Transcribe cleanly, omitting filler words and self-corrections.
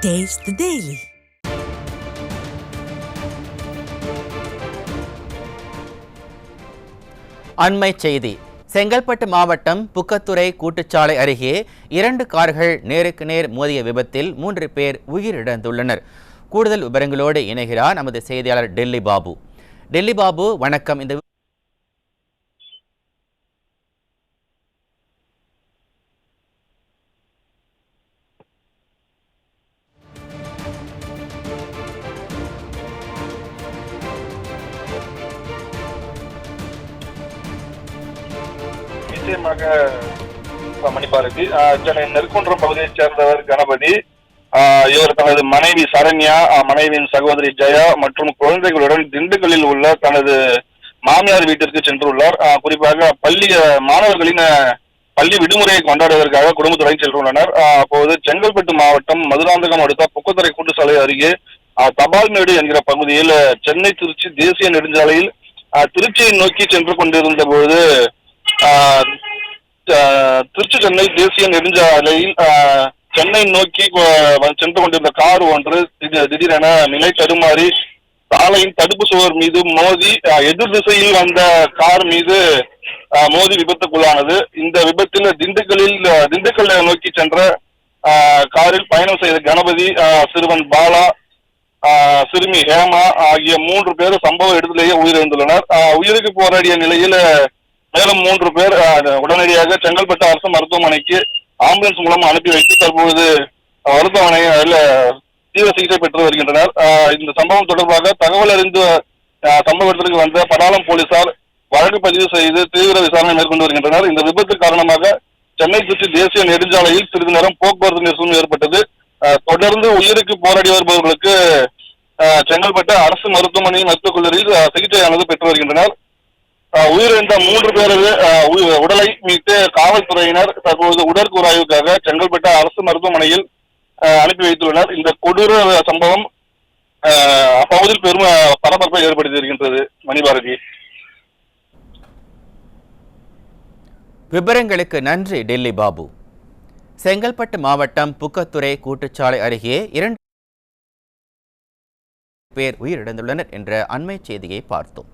Taste the Daily. அண்மை செய்தி. செங்கல்பட்டு மாவட்டம் புக்கத்துறை கூட்டுச்சாலை அருகே 2 கார்கள் நேருக்கு நேர் மோதிய விபத்தில் 3 பேர் உயிரிழந்துள்ளனர். கூடுதல் விவரங்களோடு இணைகிறார் நமது செய்தியாளர் டெல்லி பாபு. டெல்லி பாபு, வணக்கம். நிச்சயமாக மணிபாரதி சென்னை நெற்குன்றம் பகுதியைச் சேர்ந்தவர் கணபதி. இவர் தனது மனைவி சரண்யா, மனைவியின் சகோதரி ஜெயா மற்றும் குழந்தைகளுடன் திண்டுக்கல்லில் உள்ள தனது மாமியார் வீட்டிற்கு சென்றுள்ளார். குறிப்பாக மாணவர்களின் பள்ளி விடுமுறையை கொண்டாடுவதற்காக குடும்பத்துடன் சென்றுள்ளனர். அப்போது செங்கல்பட்டு மாவட்டம் மதுராந்தகம் அடுத்த புக்கத்துறை கூட்டுச்சாலை அருகே தபால்மேடு என்கிற பகுதியில் சென்னை திருச்சி தேசிய நெடுஞ்சாலையில் திருச்சியை நோக்கி சென்று கொண்டிருந்த போது திருச்சி சென்னை தேசிய நெடுஞ்சாலையில் சென்னை நோக்கி சென்று கொண்டிருந்த கார் ஒன்று திடீரென நிலை தடுமாறி சாலையின் தடுப்பு சுவர் மீது மோதி எதிர் திசையில் வந்த கார் மீது மோதி விபத்துக்குள்ளானது. இந்த விபத்தில் திண்டுக்கல்லை நோக்கி சென்ற காரில் பயணம் செய்த கணபதி, சிறுவன் பாலா, சிறுமி ஹேமா ஆகிய 3 பேர் சம்பவ இடத்திலேயே உயிரிழந்துள்ளனர். உயிருக்கு போராடிய நிலையில் மேலும் 3 பேர் உடனடியாக செங்கல்பட்டு அரசு மருத்துவமனைக்கு ஆம்புலன்ஸ் மூலம் அனுப்பி வைத்து தற்போது மருத்துவமனையில் தீவிர சிகிச்சை பெற்று வருகின்றனர். இந்த சம்பவம் தொடர்பாக தகவல் அறிந்து சம்பவ இடத்திற்கு வந்த படாலம் போலீசார் வழக்கு பதிவு செய்து தீவிர விசாரணை மேற்கொண்டு வருகின்றனர். இந்த விபத்து காரணமாக சென்னை திருச்சி தேசிய நெடுஞ்சாலையில் சிறிது நேரம் போக்குவரத்து நெரிசலும் ஏற்பட்டது. தொடர்ந்து உயிருக்கு போராடி வருபவர்களுக்கு செங்கல்பட்டு அரசு மருத்துவக் கல்லூரியில் சிகிச்சையானது பெற்று வருகின்றனர். உயிரிழந்த 3 பேரது உடலை மீட்டு காவல்துறையினர் தற்போது உடற்கூறாய்வுக்காக செங்கல்பட்டு அரசு மருத்துவமனையில் அனுப்பி வைத்துள்ளனர். இந்த கொடூர சம்பவம் அப்பகுதியில் பெரும் பரபரப்பை ஏற்படுத்தி இருக்கின்றது. மணிபாரதி, விவரங்களுக்கு நன்றி டெல்லி பாபு. செங்கல்பட்டு மாவட்டம் புக்கத்துறை கூட்டுச்சாலை அருகே 2 பேர் உயிரிழந்துள்ளனர் என்ற அண்மை செய்தியை பார்த்தோம்.